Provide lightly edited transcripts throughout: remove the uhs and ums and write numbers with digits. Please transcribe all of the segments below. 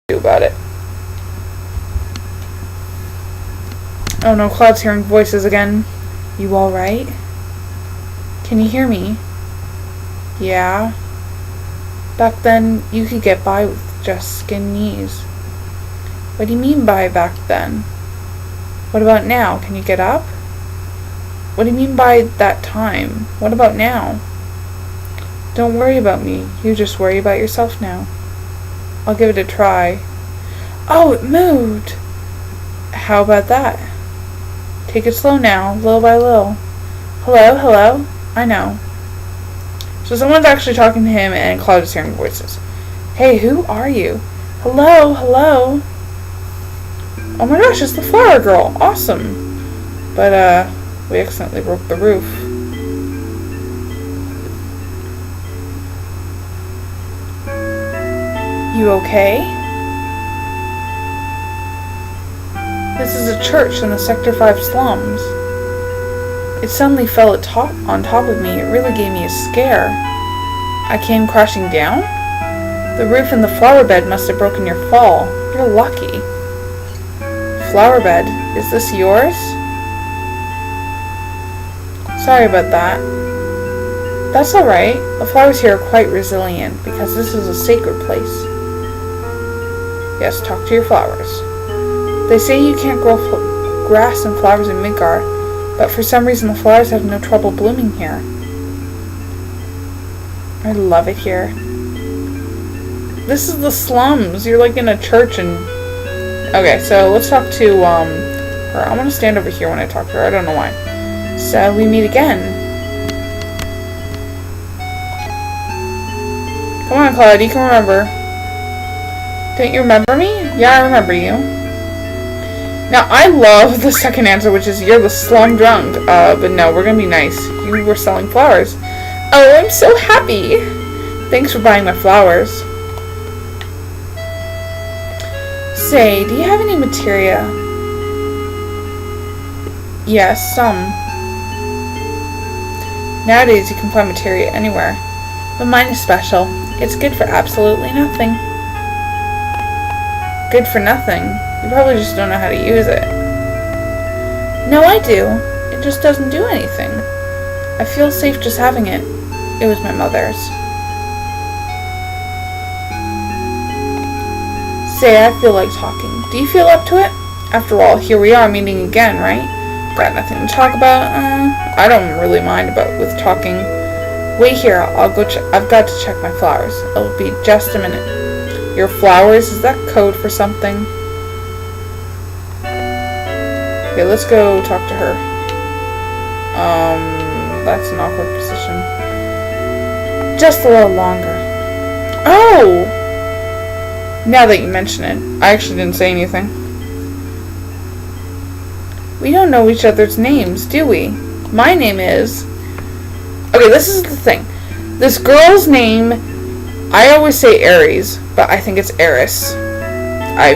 do about it. Oh no, Cloud's hearing voices again. You alright? Can you hear me? Yeah. Back then, you could get by with just skin knees. What do you mean by back then? What about now? Can you get up? What do you mean by that time? What about now? Don't worry about me. You just worry about yourself now. I'll give it a try. Oh, it moved! How about that? Take it slow now, little by little. Hello, hello? I know. So someone's actually talking to him and Cloud is hearing voices. Hey, who are you? Hello, hello? Oh my gosh, it's the flower girl. Awesome. But, we accidentally broke the roof. You okay? This is a church in the Sector 5 slums. It suddenly fell on top of me. It really gave me a scare. I came crashing down? The roof and the flower bed must have broken your fall. You're lucky. Flower bed, is this yours? Sorry about that. That's alright. The flowers here are quite resilient because this is a sacred place. Yes, talk to your flowers. They say you can't grow grass and flowers in Midgard, but for some reason the flowers have no trouble blooming here. I love it here. This is the slums. You're like in a church and... Okay, so let's talk to her. I'm gonna stand over here when I talk to her. I don't know why. So we meet again. Come on, Cloud. You can remember. Don't you remember me? Yeah, I remember you. Now, I love the second answer, which is you're the slum drunk. But no, we're gonna be nice. You were selling flowers. Oh, I'm so happy. Thanks for buying my flowers. Say, do you have any materia? Yes, some. Nowadays, you can find materia anywhere. But mine is special. It's good for absolutely nothing. Good for nothing? You probably just don't know how to use it. No, I do. It just doesn't do anything. I feel safe just having it. It was my mother's. Say, I feel like talking. Do you feel up to it? After all, here we are meeting again, right? Got nothing to talk about? I don't really mind with talking. Wait here, I'll go I've got to check my flowers. It'll be just a minute. Your flowers? Is that code for something? Okay, let's go talk to her. That's an awkward position. Just a little longer. Oh! Now that you mention it, I actually didn't say anything. We don't know each other's names, do we? My name is... Okay, this is the thing. This girl's name, I always say Aries, but I think it's Eris. I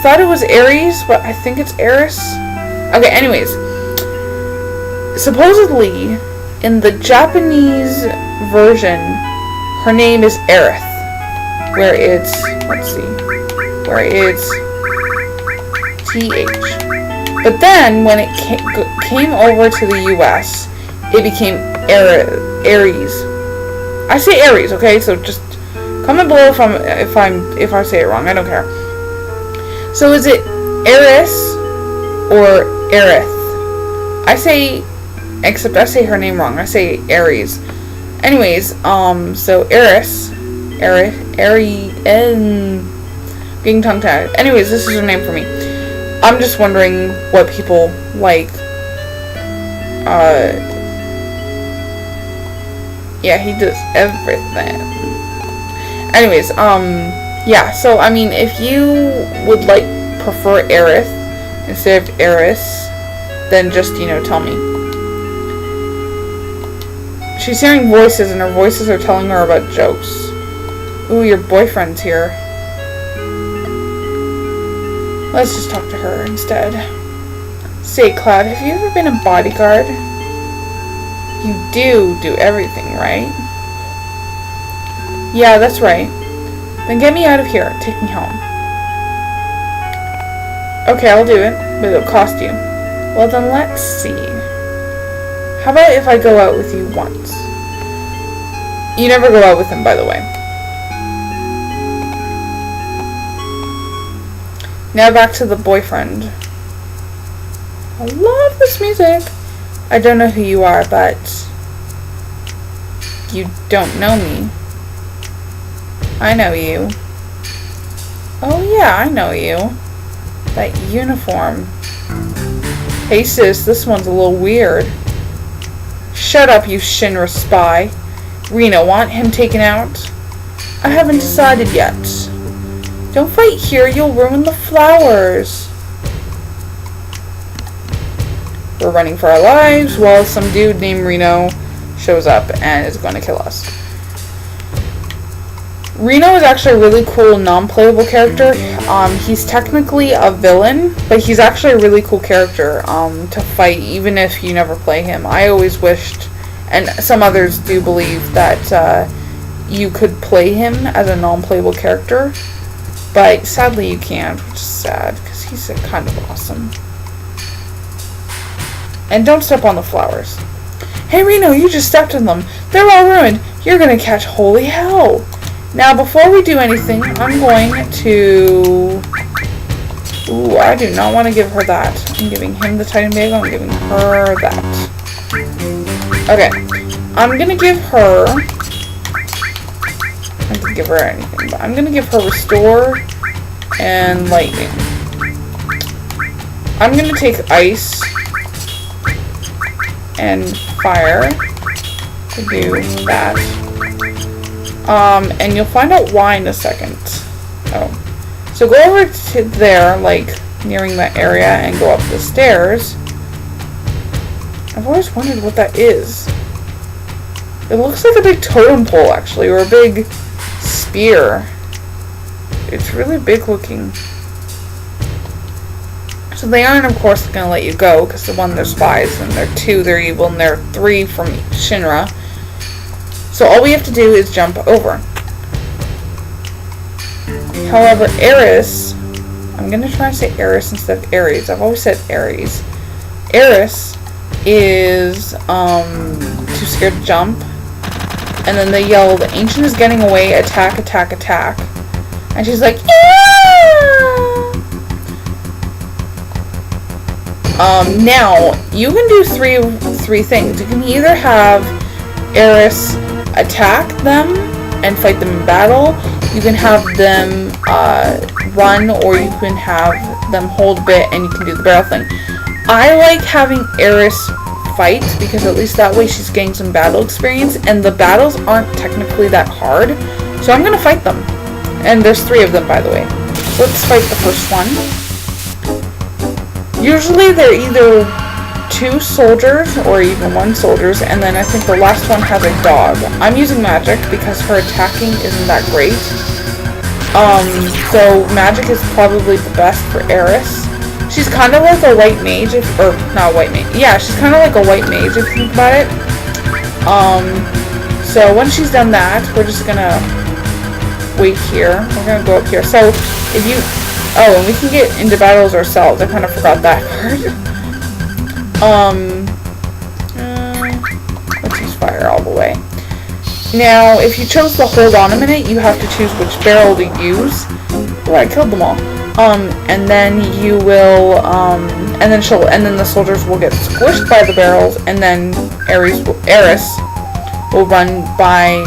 thought it was Aries, but I think it's Eris. Okay, anyways. Supposedly, in the Japanese version, her name is Aerith. Where it's, let's see, where it's TH. But then, when it came over to the US, it became Aries. I say Aries, okay? So just comment below if I say it wrong. I don't care. So is it Eris or Aerith? Except I say her name wrong. I say Aries. Anyways, so Eris, getting tongue-tied. Anyways, this is her name for me. I'm just wondering what people like. Yeah, he does everything. Anyways, yeah, so, I mean, if you would prefer Aerith instead of Eris, then just, tell me. She's hearing voices, and her voices are telling her about jokes. Ooh, your boyfriend's here. Let's just talk to her instead. Say, Cloud, have you ever been a bodyguard? You do everything, right? Yeah, that's right. Then get me out of here. Take me home. Okay, I'll do it, but it'll cost you. Well then, let's see. How about if I go out with you once? You never go out with him, by the way. Now back to the boyfriend. I love this music. I don't know who you are, but you don't know me. I know you. Oh yeah, I know you. That uniform. Hey sis, this one's a little weird. Shut up, you Shinra spy. Reno, want him taken out? I haven't decided yet. Don't fight here, you'll ruin the flowers. We're running for our lives while some dude named Reno shows up and is going to kill us. Reno is actually a really cool non-playable character. He's technically a villain, but he's actually a really cool character to fight even if you never play him. I always wished, and some others do believe, that you could play him as a non-playable character, but sadly you can't, which is sad because he's kind of awesome. And don't step on the flowers. Hey Reno, you just stepped on them. They're all ruined. You're gonna catch holy hell. Now, before we do anything, I'm going to... Ooh, I do not want to give her that. I'm giving him the Titan Bagel. I'm giving her that. Okay. I'm going to give her... I didn't give her anything, but I'm going to give her Restore and Lightning. I'm going to take Ice and Fire to do that. And you'll find out why in a second. Oh. So go over to there, like, nearing that area, and go up the stairs. I've always wondered what that is. It looks like a big totem pole, actually, or a big spear. It's really big looking. So they aren't, of course, going to let you go, because they're spies, and they're 2, they're evil, and they're 3 from Shinra. So all we have to do is jump over. However, Ares, I'm going to try to say Ares instead of Ares. I've always said Ares. Ares is too scared to jump. And then they yell, the ancient is getting away, attack, attack, attack. And she's like, yeah! Now, you can do three things. You can either have Ares attack them and fight them in battle. You can have them run, or you can have them hold a bit and you can do the barrel thing. I like having Ares fight because at least that way she's getting some battle experience, and the battles aren't technically that hard, so I'm gonna fight them. And there's 3 of them, by the way. Let's fight the first one. Usually they're either 2 soldiers or even 1 soldiers, and then I think the last one has a dog. I'm using magic because her attacking isn't that great. So magic is probably the best for Ares. She's kind of like a white mage, or not white mage. Yeah, she's kind of like a white mage if you think about it. So when she's done that, we're just gonna wait here. We're gonna go up here. So if you, and we can get into battles ourselves. I kind of forgot that part. Let's use fire all the way. Now, if you chose to hold on a minute, you have to choose which barrel to use. Oh, I killed them all. And then you will, and then the soldiers will get squished by the barrels, and then Ares will run by,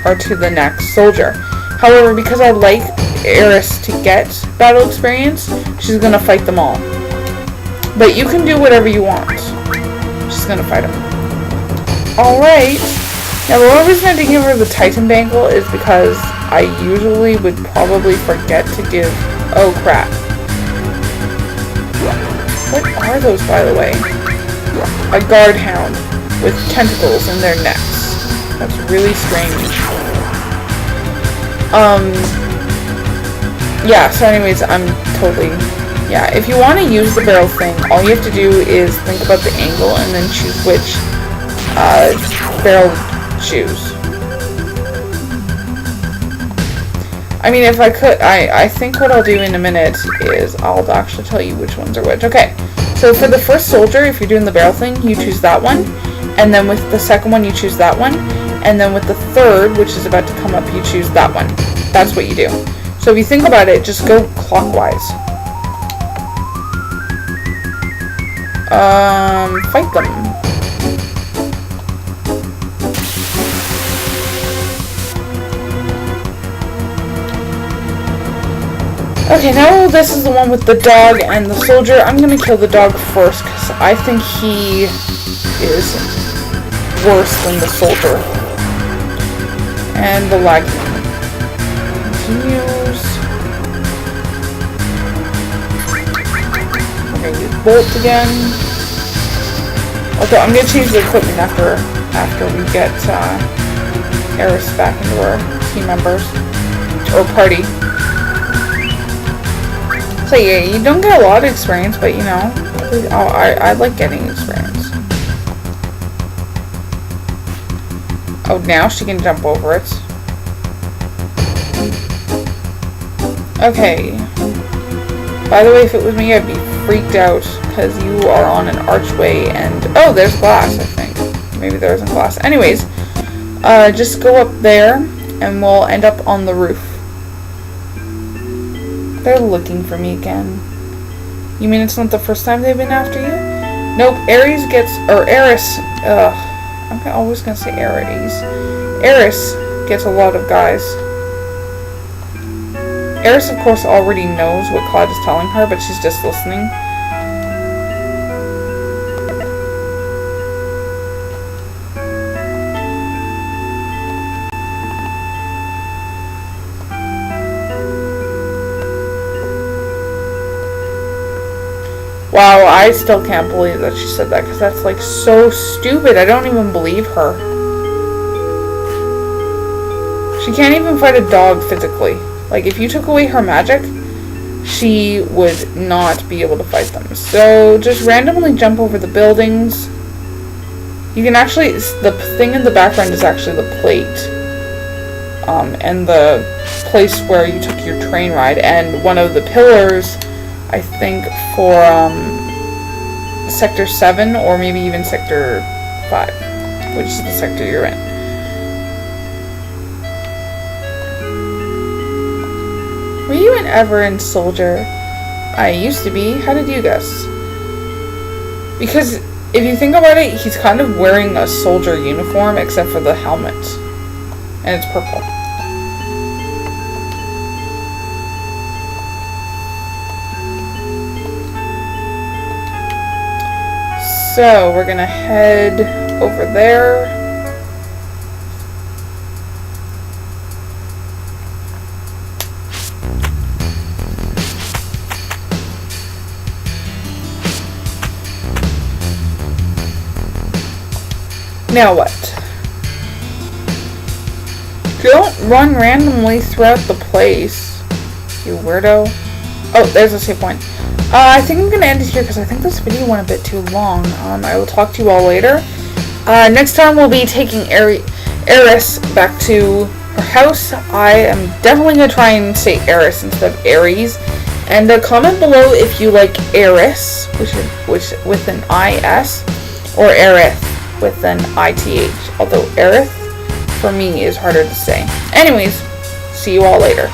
or to the next soldier. However, because I like Ares to get battle experience, she's gonna fight them all. But you can do whatever you want. She's gonna fight them. Alright. Now the only reason I didn't give her the Titan Bangle is because I usually would probably forget to give... Oh crap. What are those, by the way? A guard hound with tentacles in their necks. That's really strange. Yeah, so anyways, I'm totally... Yeah, if you want to use the barrel thing, all you have to do is think about the angle and then choose which barrel to choose. I mean, if I could, I think what I'll do in a minute is I'll actually tell you which ones are which. Okay, so for the first soldier, if you're doing the barrel thing, you choose that one. And then with the second one, you choose that one. And then with the third, which is about to come up, you choose that one. That's what you do. So if you think about it, just go clockwise. Fight them. Okay, now this is the one with the dog and the soldier. I'm gonna kill the dog first, because I think he is worse than the soldier. And the lag continues. We're gonna use bolt again. Although I'm gonna change the equipment after we get Eris back into our team members or party. So yeah, you don't get a lot of experience, but you know, I like getting experience. Oh, now she can jump over it. Okay. By the way, if it was me, I'd be freaked out because you are on an archway and... Oh, there's glass, I think. Maybe there isn't glass. Anyways, just go up there and we'll end up on the roof. They're looking for me again. You mean it's not the first time they've been after you? Nope, Eris, I'm always gonna say Eris. Eris gets a lot of guys. Eris, of course, already knows what Claude is telling her, but she's just listening. Wow, I still can't believe that she said that, because that's, like, so stupid. I don't even believe her. She can't even fight a dog physically. Like, if you took away her magic, she would not be able to fight them. So, just randomly jump over the buildings. You can actually, the thing in the background is actually the plate. And the place where you took your train ride. And one of the pillars... I think for Sector 7 or maybe even Sector 5, which is the sector you're in. Were you ever in Soldier? I used to be. How did you guess? Because if you think about it, he's kind of wearing a soldier uniform except for the helmet. And it's purple. So, we're gonna head over there. Now what? Don't run randomly throughout the place, you weirdo. Oh, there's a save point. I think I'm going to end it here because I think this video went a bit too long. I will talk to you all later. Next time we'll be taking Eris back to her house. I am definitely going to try and say Eris instead of Aries. And comment below if you like Eris, which with an I-S, or Aerith with an I-T-H. Although Aerith, for me, is harder to say. Anyways, see you all later.